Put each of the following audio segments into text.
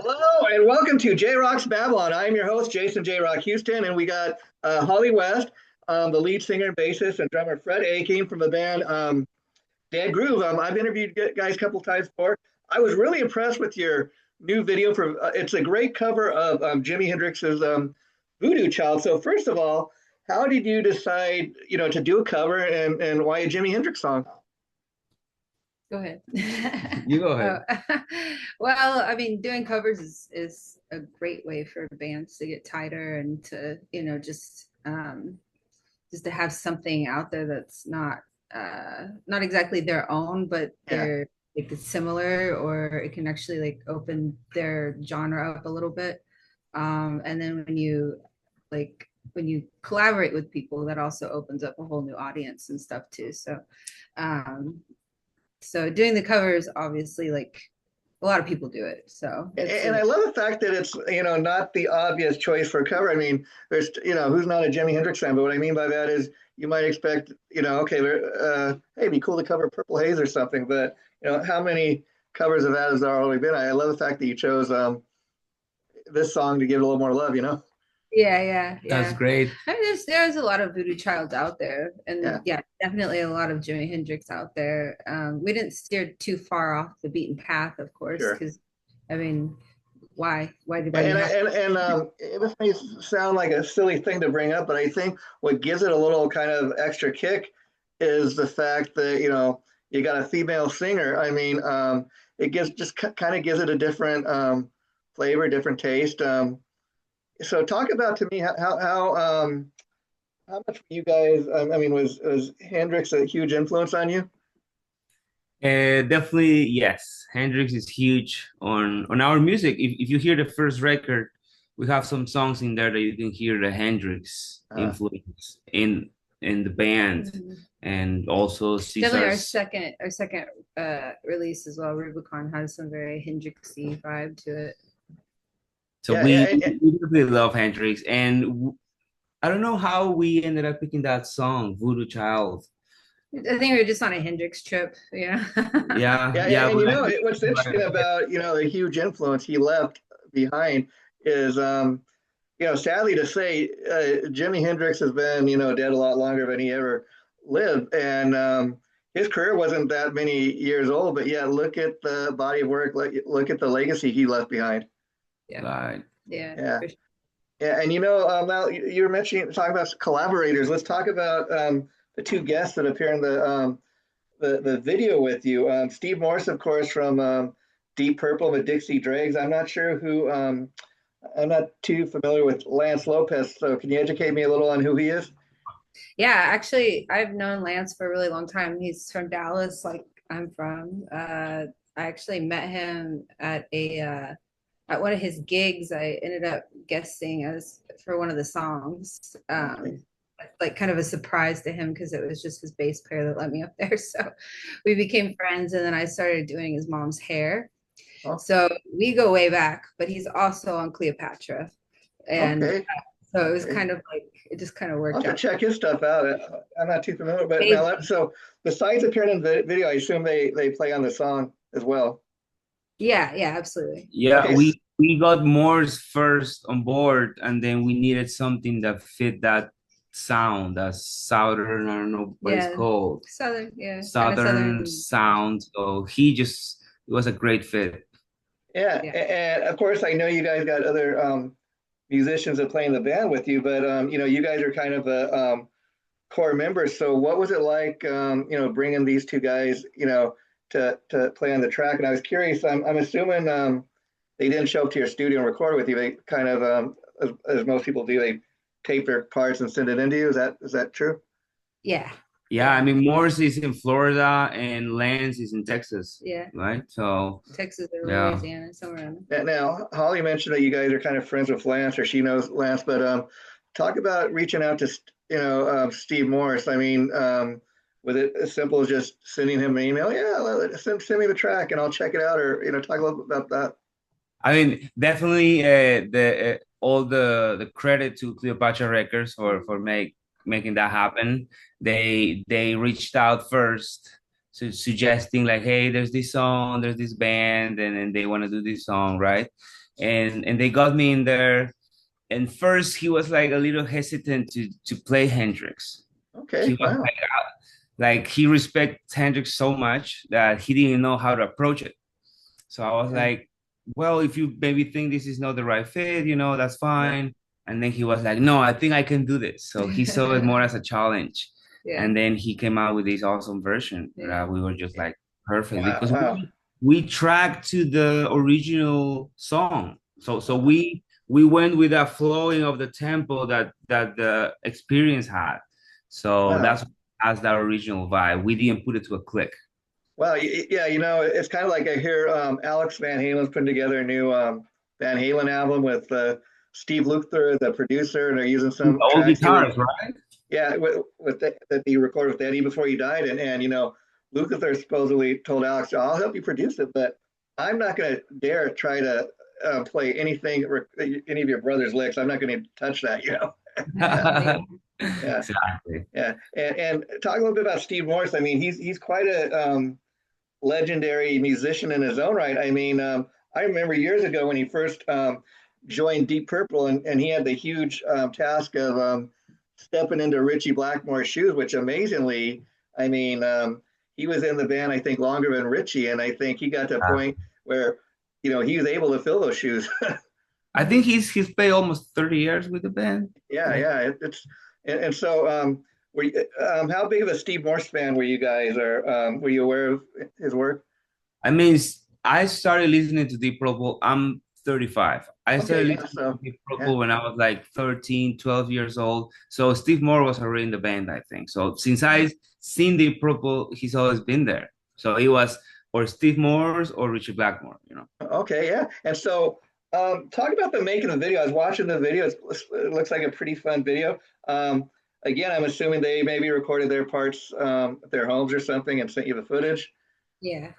Hello and welcome to JRock's Babylon. I'm your host, Jason JRock Houston, and we got Holly West, the lead singer and bassist, and drummer Fred Aking from the band Dead Groove. I've interviewed guys a couple times before. I was really impressed with your new video. For It's a great cover of Jimi Hendrix's Voodoo Child. So first of all, how did you decide, to do a cover and why a Jimi Hendrix song? Go ahead. You go ahead. Well, I mean, doing covers is a great way for bands to get tighter and to, just to have something out there that's not exactly their own, but Yeah. they're like it's similar, or it can actually like open their genre up a little bit. And then when you collaborate with people, that also opens up a whole new audience and stuff too. Um, so doing the covers, obviously, like a lot of people do it. So And I love the fact that it's, not the obvious choice for a cover. I mean, there's, who's not a Jimi Hendrix fan, but what I mean by that is you might expect, okay, hey, it'd be cool to cover Purple Haze or something, but, how many covers of that has there already been? I love the fact that you chose this song to give it a little more love. yeah. That's great. I mean, there's a lot of Voodoo Child out there, and Yeah. yeah, definitely a lot of Jimi Hendrix out there. We didn't steer too far off the beaten path, of course, Sure. because I mean, why did This may sound like a silly thing to bring up, but I think what gives it a little kind of extra kick is the fact that you got a female singer. I mean, it kind of gives it a different flavor, different taste. So talk about to me how much you guys. I mean, was Hendrix a huge influence on you? Definitely, yes. Hendrix is huge on our music. If you hear the first record, we have some songs in there that you can hear the Hendrix influence in the band, Mhm. and also Definitely Caesar's. our second release as well. Rubicon has some very Hendrixy vibe to it. So Yeah, we really love Hendrix, and I don't know how we ended up picking that song, Voodoo Child. I think we were just on a Hendrix trip, yeah. Yeah, yeah. And but what's interesting about the huge influence he left behind is sadly to say, Jimi Hendrix has been, dead a lot longer than he ever lived. And his career wasn't that many years old, but yeah, look at the body of work, look at the legacy he left behind. Yeah. right. Yeah. Yeah. For sure. Yeah. And, now you were talking about collaborators. Let's talk about the two guests that appear in the video with you. Steve Morse, of course, from Deep Purple with Dixie Dregs. I'm not sure who I'm not too familiar with Lance Lopez, so can you educate me a little on who he is? Yeah, actually, I've known Lance for a really long time. He's from Dallas, like I'm from. I actually met him at one of his gigs. I ended up guesting as for one of the songs. Like kind of a surprise to him because it was just his bass player that let me up there. So we became friends, and then I started doing his mom's hair. Oh, So we go way back, but he's also on Cleopatra. And okay. so it was Okay. kind of like, it just kind of I'll worked have to out. check his stuff out. I'm not too familiar, but now so besides appearing in the video, I assume they play on the song as well. Yeah, absolutely. Yeah, Okay. we got Morse first on board, and then we needed something that fit that sound, that southern, I don't know what it's called, Southern, yeah, kind of southern sound. So it was a great fit. Yeah, Yeah. and of course, I know you guys got other musicians that play in the band with you, but you guys are kind of the core members. So, what was it like, bringing these two guys, to play on the track? And I was curious. I'm assuming they didn't show up to your studio and record with you. They kind of, as most people do, they tape their parts and send it into you. Is that true? Yeah. Yeah, I mean, Morse is in Florida and Lance is in Texas. Yeah. Right. So Texas or yeah. Louisiana, somewhere around. Now, Holly mentioned that you guys are kind of friends with Lance, or she knows Lance, but talk about reaching out to Steve Morse. I mean, was it as simple as just sending him an email? Yeah, send me the track and I'll check it out, or talk a little bit about that. I mean, definitely the all the credit to Cleopatra Records for making that happen. They reached out first, suggesting like, hey, there's this song, there's this band, and then they want to do this song, right? and they got me in there. And first, he was like a little hesitant to play Hendrix. He Okay, was wow. like he respects Hendrix so much that he didn't know how to approach it. So I was Yeah, like, well, if you maybe think this is not the right fit, that's yeah, fine. And then he was like, no, I think I can do this. So he saw it more as a challenge. Yeah. And then he came out with this awesome version Yeah. that we were just like perfect wow, because wow. we tracked to the original song. So Wow. we went with that flowing of the tempo that the experience had. So Wow. that's that original vibe. We didn't put it to a click. Wow, yeah, it's kind of like I hear Alex Van Halen's putting together a new Van Halen album with Steve Lukather, the producer, and they're using some Old tracks guitars, right? yeah, that he recorded with Eddie before he died, and Lukather supposedly told Alex, "I'll help you produce it, but I'm not going to dare try to play any of your brother's licks. I'm not going to touch that, Yeah, Exactly. yeah, and talk a little bit about Steve Morse. I mean, he's quite a legendary musician in his own right. I mean, I remember years ago when he first joined Deep Purple, and he had the huge task of stepping into Richie Blackmore's shoes, which amazingly, I mean, he was in the band, I think, longer than Richie, and I think he got to a point where, he was able to fill those shoes. I think he's played almost 30 years with the band. Yeah, yeah, it's and so how big of a Steve Morse fan were you guys, or were you aware of his work? I mean, I started listening to Deep Purple. I'm 35. I Okay, started yeah, listening to so Deep yeah, Purple when I was like 13, 12 years old. So Steve Moore was already in the band, I think. So since I seen Deep Purple, he's always been there. So it was or Steve Morse or Richie Blackmore. okay, yeah, and so talk about the making of the video. I was watching the video. It looks like a pretty fun video. Again, I'm assuming they maybe recorded their parts at their homes or something and sent you the footage. Yeah.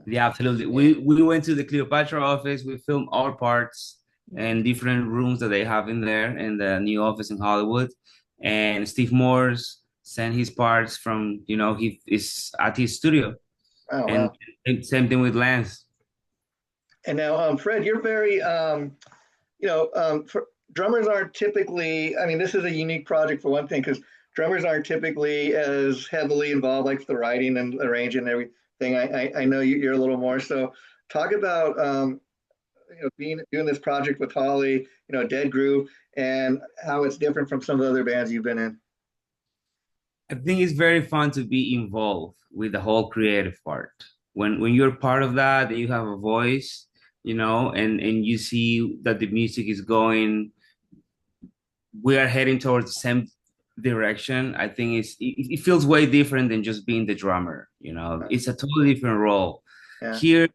Yeah, absolutely. Yeah. We went to the Cleopatra office. We filmed our parts and different rooms that they have in there in the new office in Hollywood. And Steve Morse sent his parts from, he is at his studio. Oh And wow! same thing with Lance. And now, Fred, you're very, drummers aren't typically. I mean, this is a unique project for one thing because drummers aren't typically as heavily involved, like the writing and arranging and everything. I know you're a little more. So, talk about doing this project with Holly, Dead Groove, and how it's different from some of the other bands you've been in. I think it's very fun to be involved with the whole creative part. When you're part of that and you have a voice, and you see that the music is going, we are heading towards the same direction. I think it feels way different than just being the drummer. It's a totally different role. Yeah. Here,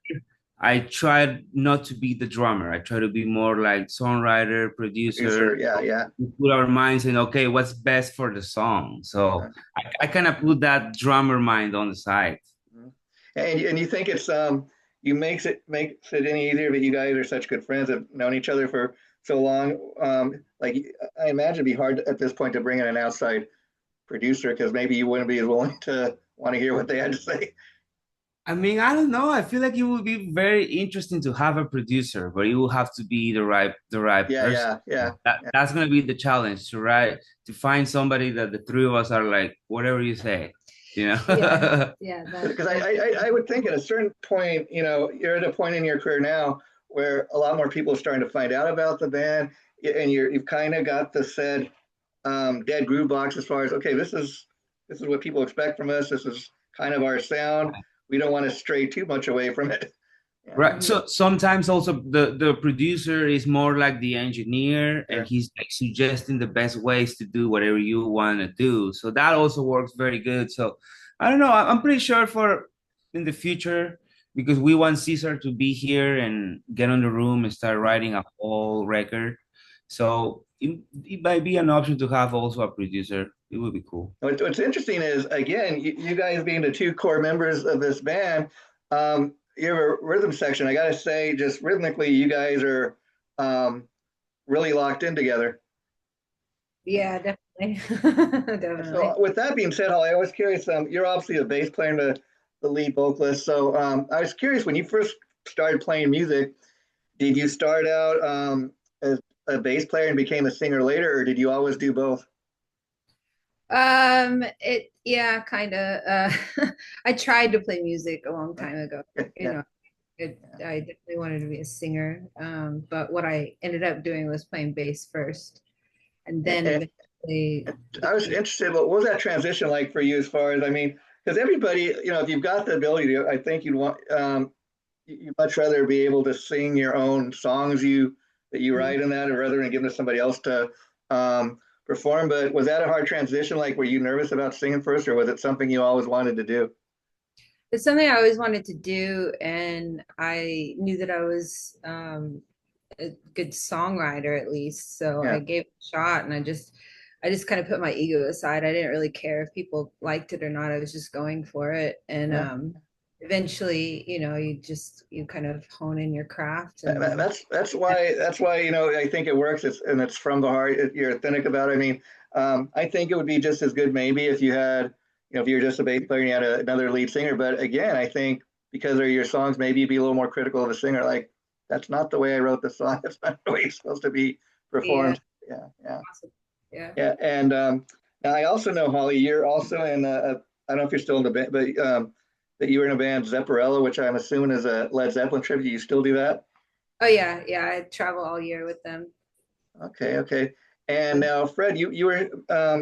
I tried not to be the drummer. I try to be more like songwriter, producer. Yeah, yeah. We put our minds in, okay, what's best for the song. So I kind of put that drummer mind on the side. And you think it's makes it any easier that you guys are such good friends, have known each other for so long. Like I imagine it'd be hard at this point to bring in an outside producer because maybe you wouldn't be as willing to want to hear what they had to say. I mean, I don't know. I feel like it would be very interesting to have a producer, but it will have to be the right person. Yeah. That's gonna be the challenge to find somebody that the three of us are like, whatever you say, Yeah. Yeah. Because I would think at a certain point, you're at a point in your career now where a lot more people are starting to find out about the band, and you've kind of got the said dead groove box as far as okay, this is what people expect from us. This is kind of our sound. We don't want to stray too much away from it. Yeah. Right. So sometimes also the producer is more like the engineer, and he's like suggesting the best ways to do whatever you want to do. So that also works very good. So I don't know. I'm pretty sure for in the future, because we want Caesar to be here and get on the room and start writing a whole record. So it might be an option to have also a producer. It would be cool. What's interesting is, again, you guys being the two core members of this band, you have a rhythm section. I got to say, just rhythmically, you guys are really locked in together. Yeah, definitely. Definitely. So with that being said, Holly, I was curious, you're obviously a bass player and the lead vocalist. So I was curious, when you first started playing music, did you start out as a bass player and became a singer later, or did you always do both? Yeah, kind of. I tried to play music a long time ago. You Yeah. know, I definitely wanted to be a singer. But what I ended up doing was playing bass first, and then And eventually, I was interested, what was that transition like for you as far as, I mean, because everybody, if you've got the ability to, I think you'd much rather be able to sing your own songs that you write in that, or rather than giving to somebody else to perform. But was that a hard transition? Like, were you nervous about singing first, or was it something you always wanted to do? it's something I always wanted to do, and I knew that I was a good songwriter at least. So Yeah. I gave it a shot, and I just kind of put my ego aside. I didn't really care if people liked it or not. I was just going for it. And Yeah. eventually, you kind of hone in your craft. And That's why I think it works. It's from the heart. You're authentic about it. I mean, I think it would be just as good maybe if you had, if you're just a bass player and you had another lead singer. But again, I think because they're your songs, maybe you'd be a little more critical of the singer. Like, that's not the way I wrote the song. That's not the way it's supposed to be performed. Yeah, yeah, awesome. Yeah. yeah. And now I also know, Holly, you're also in. I don't know if you're still in the band, but that you were in a band Zepparello, which I'm assuming is a Led Zeppelin tribute. Do you still do that? Oh yeah, yeah. I travel all year with them. Okay, okay. And now, Fred, you were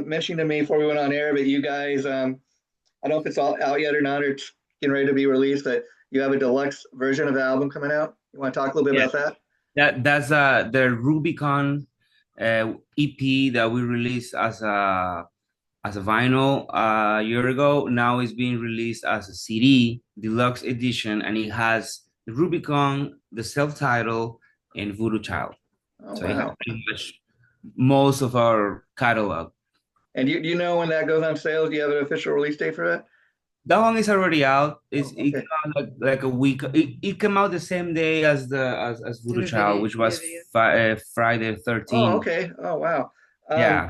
mentioning to me before we went on air, but you guys, I don't know if it's all out yet or not, or it's getting ready to be released, but you have a deluxe version of the album coming out. You want to talk a little bit Yeah, about that? that's the Rubicon EP that we released as a vinyl a year ago. Now it's being released as a CD, deluxe edition, and it has the Rubicon, the self-title, and Voodoo Child. Oh, So it has wow. pretty much most of our catalog. And do you know when that goes on sale? Do you have an official release date for that? That one is already out. Oh, It okay. came out like a week. It came out the same day as as In Voodoo the Child, video, which was Friday Oh, 13th. okay. Oh, wow. Um, Yeah.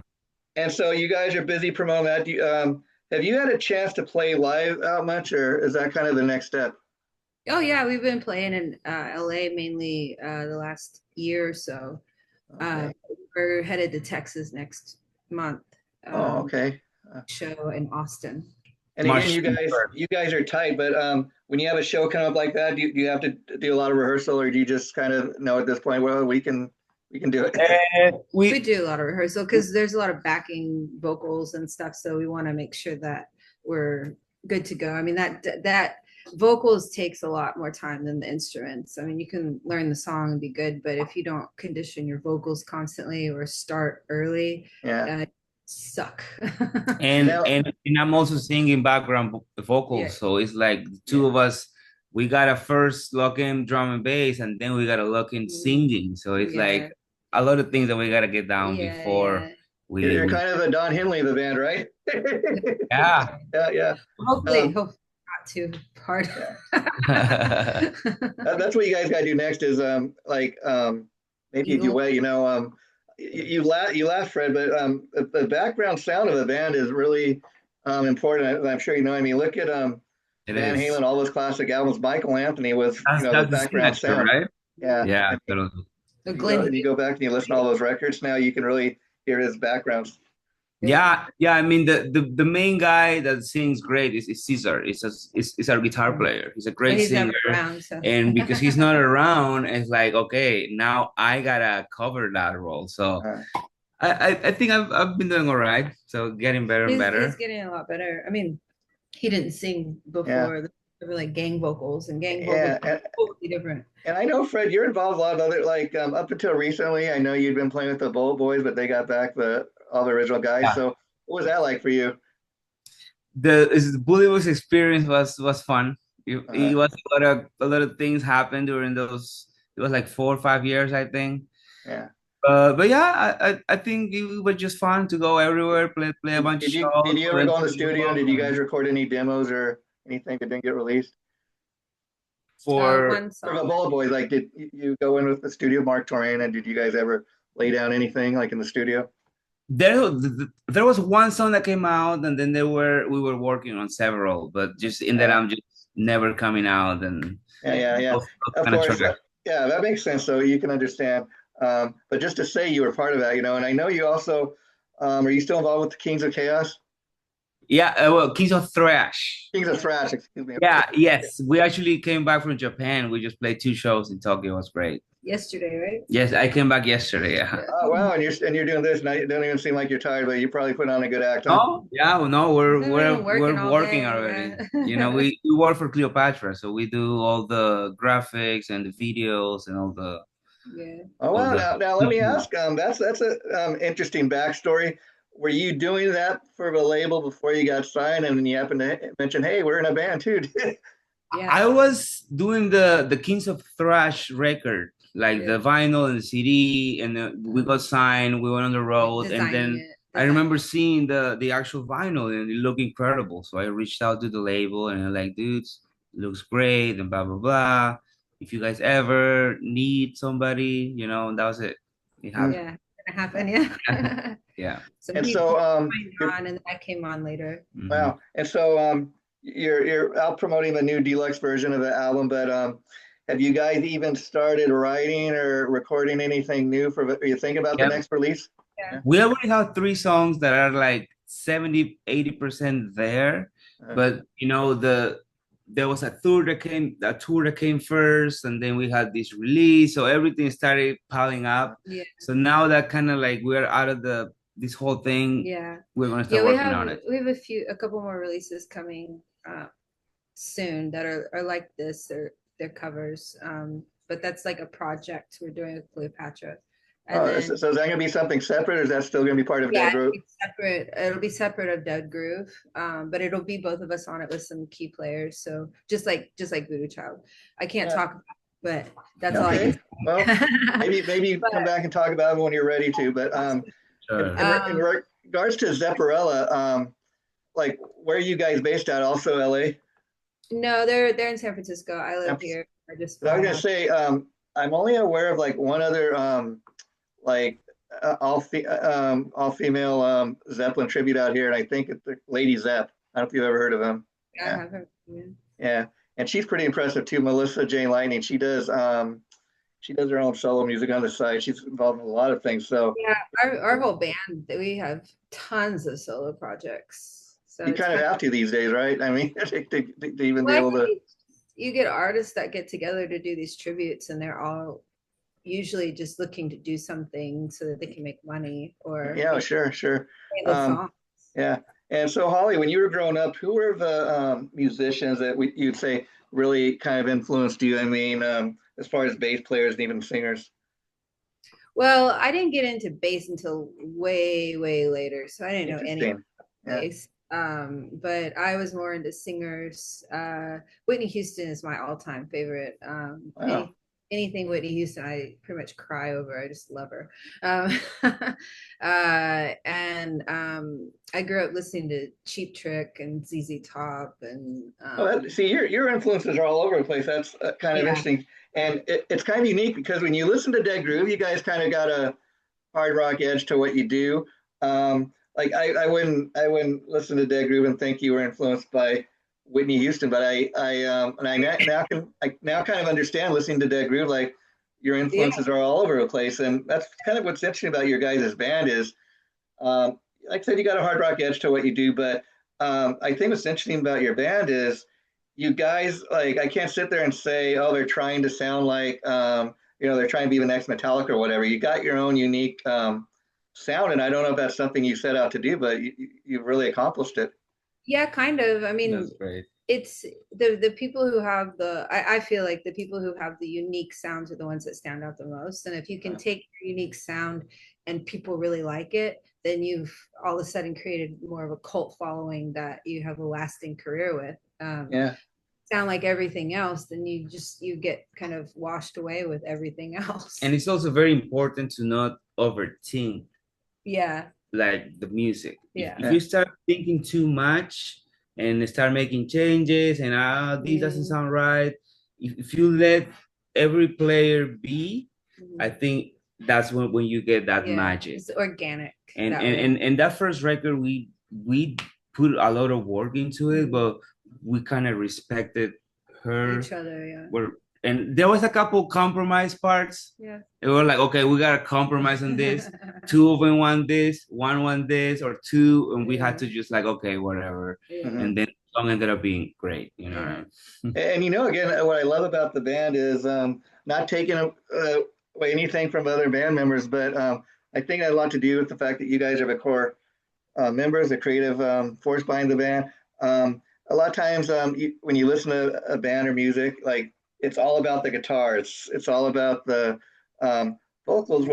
and so you guys are busy promoting that. Have you had a chance to play live out much, or is that kind of the next step? Oh yeah, we've been playing in LA mainly the last year or so. Uh, Okay. we're headed to Texas next month. Oh, Um, okay. show in Austin. And again, March you guys are tight, but when you have a show come up like that, do you have to do a lot of rehearsal, or do you just kind of know at this point, well, we can do it? We do a lot of rehearsal because there's a lot of backing vocals and stuff, so we want to make sure that we're good to go. I mean that vocals takes a lot more time than the instruments. I mean, you can learn the song and be good, but if you don't condition your vocals constantly or start early, Yeah. suck. and Now, and I'm also singing background Yeah. vocals, so it's like the two of us. We gotta first lock in drum and bass, and then we gotta look in singing. So it's Yeah. like a lot of things that we gotta get down Yeah, before you're we kind of the Don Henley of the band, right? yeah. Yeah, yeah. hopefully not too hard. Yeah. That's what you guys got to do next is maybe a Eagle. duet. You laugh, Fred, but the background sound of the band is really important. I'm sure you know. I mean, look at It Van is. Halen, all those classic albums. Michael Anthony was the That's the background signature, sound. right? Yeah. Yeah, And totally. you go back and you listen to all those records. Now you can really hear his backgrounds. Yeah, yeah. I mean, the main guy that sings great is Caesar. It's our guitar player. He's a But great he's never singer, around, so. and because he's not around, it's like okay, now I gotta cover that role. So Uh, I think I've been doing all right. So getting better and He's better. getting a lot better. I mean, he didn't sing yeah, before. There were like gang vocals, and gang vocals yeah. are totally different. And I know, Fred, you're involved in a lot of other, like up until recently, I know you'd been playing with the Bold Boys, but they got back all the original guys. Yeah. So what was that like for you? The Bollywood experience was fun. It Uh, was a lot of things happened during those. It was like 4 or 5 years, I think. yeah. But yeah, I think it was just fun to go everywhere, play a bunch of Did shows, you ever go in the studio? Did you guys record any demos or anything that didn't get released? for One For the song. Bold Boys, like, did you go in with the studio, Mark Torrain, and did you guys ever lay down anything like in the studio? there was one song that came out, and then we were working on several, but just in that Uh, I'm just never coming out and yeah, yeah, yeah. those Of kind of course, tracks. Yeah, that makes sense. So you can understand. But just to say you were part of that, and I know you also, are you still involved with the Kings of Chaos? Yeah, well, Kings of Thrash. Kings of Thrash, excuse me. Yeah, yes. We actually came back from Japan. We just played 2 shows in Tokyo. It was great. Yesterday, right? Yes, I came back yesterday. Yeah. Oh wow, and you're doing this, and it don't even seem like you're tired, but you probably put on a good act, huh? Oh, yeah, well, no, we're Working all working day, already. yeah. We work for Cleopatra, so we do all the graphics and the videos and Yeah. Oh all wow. the Now let me ask. That's a interesting backstory. Were you doing that for the label before you got signed, and then you happened to mention, "Hey, we're in a band too"? Yeah. I was doing the Kings of Thrash record, like the vinyl and the CD, and we got signed. We went on the road, and then I remember seeing the actual vinyl, and it looked incredible. So I reached out to the label, and I'm like, "Dudes, it looks great," and blah blah blah. If you guys ever need somebody, and that was it. It happened. Yeah, it's gonna happen. Yeah. Yeah. So And he so on, and I came on later. wow. And so you're out promoting the new deluxe version of the album, but have you guys even started writing or recording anything new are you thinking about the next release? Yeah. We already have 3 songs that are like 70-80% there, but there was a tour that came first, and then we had this release, so everything started piling up. Yeah. So now that kind of like we're out of this whole thing. Yeah. We're gonna start working on it. We have a couple more releases coming soon that are like this. They're covers. But that's like a project we're doing with Cleopatra. So is that going to be something separate, or is that still going to be part of Dead Groove? Separate. It'll be separate of Dead Groove, but it'll be both of us on it with some key players. So just like Voodoo Child. I can't talk about it, but that's all I can say. Well, maybe come back and talk about it when you're ready to. But in regards to Zepparella, like where are you guys based at? Also LA? No, they're in San Francisco. I live here. I was gonna say I'm only aware of like one other like all female Zeppelin tribute out here, and I think it's the Lady Zepp. I don't know if you've ever heard of them. Yeah, I have heard. Yeah, and she's pretty impressive too. Melissa Jane Lightning. She does her own solo music on the side. She's involved in a lot of things. So yeah, our whole band, we have tons of solo projects. So you kind of have to these days, right? I mean, to even be able to. You get artists that get together to do these tributes, and they're all usually just looking to do something so that they can make money or sure. Yeah. And so Holly, when you were growing up, who were the musicians that you'd say really kind of influenced you? I mean, as far as bass players and even singers. Well, I didn't get into bass until way later, so I didn't know any of bass. But I was more into singers. Whitney Houston is my all-time favorite. Wow. Anything Whitney Houston, I pretty much cry over. I just love her. And I grew up listening to Cheap Trick and ZZ Top, and see, your influences are all over the place. That's kind of interesting, and it's kind of unique because when you listen to Dead Groove, you guys kind of got a hard rock edge to what you do. Like I wouldn't listen to Dead Groove and think you were influenced by Whitney Houston, but I now kind of understand listening to Dead Groove, like your influences are all over the place, and that's kind of what's interesting about your guys' band is, like I said, you got a hard rock edge to what you do, but I think what's interesting about your band is you guys, like, I can't sit there and say, oh, they're trying to sound like they're trying to be the next Metallica or whatever. You got your own unique sound, and I don't know if that's something you set out to do, but you've really accomplished it. Yeah, kind of. I mean, that's great. It's the people who have I feel like the people who have the unique sounds are the ones that stand out the most. And if you can take your unique sound and people really like it, then you've all of a sudden created more of a cult following that you have a lasting career with. Sound like everything else, then you get kind of washed away with everything else. And it's also very important to not overthink. Yeah. Like the music. Yeah. If you start thinking too much and start making changes and this doesn't sound right, if you let every player be, I think that's when you get that magic. It's organic. And that first record, we put a lot of work into it, but we kind of respected her. Each other, and there was a couple compromise parts. Yeah. It was like, okay, we gotta compromise on this. Two of them want this, one want this, or two, and we had to just like, okay, whatever. Yeah. And then the song ended up being great, you know. And again, what I love about the band is not taking away anything from other band members, but I think it had a lot to do with the fact that you guys are the core members, the creative force behind the band. A lot of times when you listen to a band or music, like it's all about the guitar. It's all about the vocals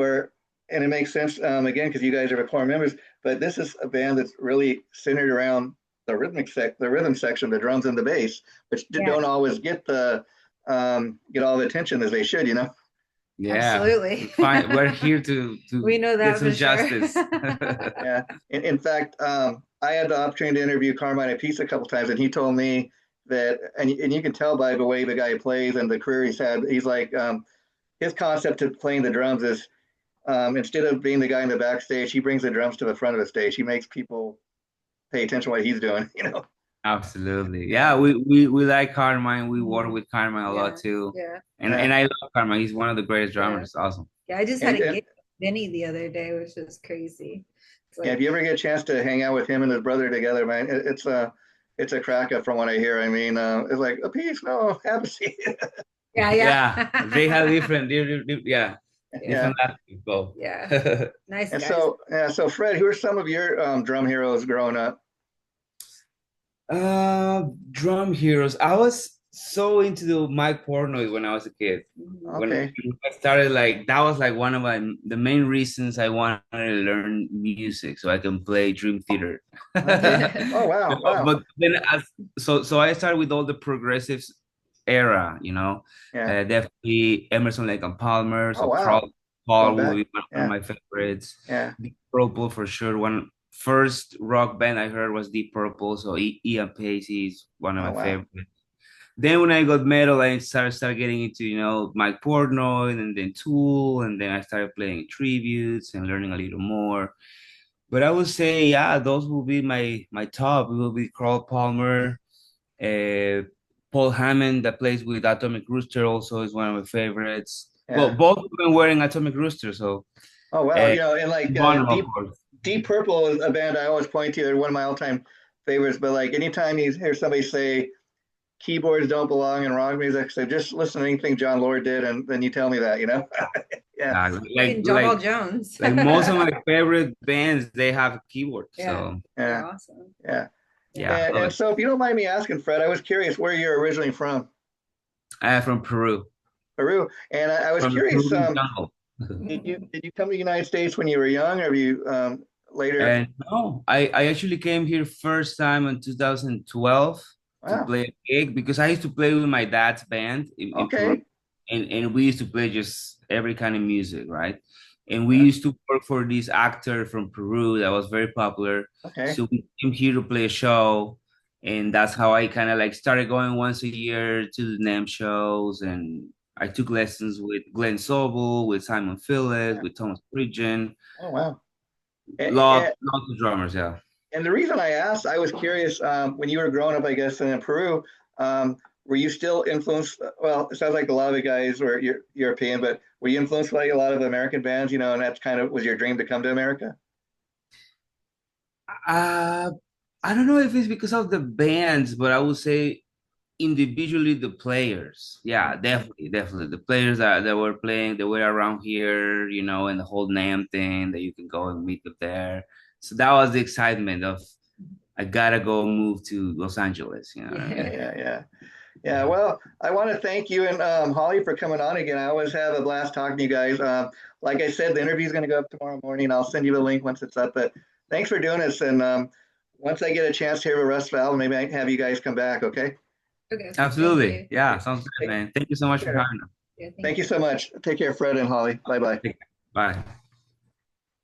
and it makes sense again because you guys are the core members. But this is a band that's really centered around the rhythm section, the drums and the bass, which don't always get all the attention as they should, you know. Yeah, absolutely. Fine. We're here to we know that get some for justice. Sure. Yeah. In fact, I had the opportunity to interview Carmine Appice a couple times, and he told me that, and you can tell by the way the guy plays and the career he's had. He's like, his concept of playing the drums is instead of being the guy in the backstage, he brings the drums to the front of the stage. He makes people pay attention to what he's doing, you know. Absolutely. Yeah, we like Carmine. We work with Carmine a lot too. Yeah. And I love Carmine. He's one of the greatest drummers. Awesome. Yeah, I just had a gig with Benny the other day, which was crazy. Like, if you ever get a chance to hang out with him and his brother together, man, it's a crack up from what I hear. I mean, it's like a piece, no, have a seat. Yeah. They have different yeah. Nice. And guys. so Fred, who are some of your drum heroes growing up? Drum heroes. I was so into the Mike Portnoy when I was a kid. When I started, like, that was like one of the main reasons I wanted to learn music so I can play Dream Theater. Oh wow. But then so I started with all the progressives era, you know. Definitely Emerson, Lake and Palmer. So Paul will be one of my favorites. Deep Purple for sure. First rock band I heard was Deep Purple, so Ian Pacey is one of my favorites. Then when I got metal, I started getting into, you know, Mike Portnoy and then Tool, and then I started playing tributes and learning a little more. But I would say, yeah, those will be my top. It will be Carl Palmer, Paul Hammond that plays with Atomic Rooster also is one of my favorites. Well, both of them wearing Atomic Rooster, so. Oh wow, you know, and like Deep Purple is a band I always point to. They're one of my all-time favorites. But like anytime you hear somebody say keyboards don't belong in rock music, so just listen to anything John Lord did, and then you tell me that, you know. Like John Jones. Like most of my favorite bands, they have keyboards. So awesome. And so, if you don't mind me asking, Fred, I was curious where you're originally from. From Peru. And I was curious. Did you come to the United States when you were young, or have you later? No, I actually came here first time in 2012 to play a gig because I used to play with my dad's band in Peru, and we used to play just every kind of music, right? And we used to work for this actor from Peru that was very popular. So we came here to play a show, and that's how I kind of like started going once a year to the NAMM shows, and I took lessons with Glenn Sobel, with Simon Phillips, with Thomas Pridgen. Oh, wow. Lots of drummers, And the reason I asked, I was curious, when you were growing up, I guess, in Peru, were you still influenced? Well, it sounds like a lot of the guys were European, but were you influenced by a lot of American bands, you know, and that's kind of was your dream to come to America? I don't know if it's because of the bands, but I would say individually the players. Yeah, definitely. The players that were playing, they were around here, you know, and the whole NAMM thing that you can go and meet them there. So that was the excitement of I gotta go move to Los Angeles, you know. Yeah. Well, I want to thank you and Holly for coming on again. I always have a blast talking to you guys. Like I said, the interview is going to go up tomorrow morning. I'll send you the link once it's up. But thanks for doing this. And once I get a chance to hear the rest of the album, maybe I can have you guys come back. Okay. Okay. Absolutely. Yeah. Sounds good, man. Thank you so much for having us. Thank you so much. Take care, Fred and Holly. Bye-bye. Bye.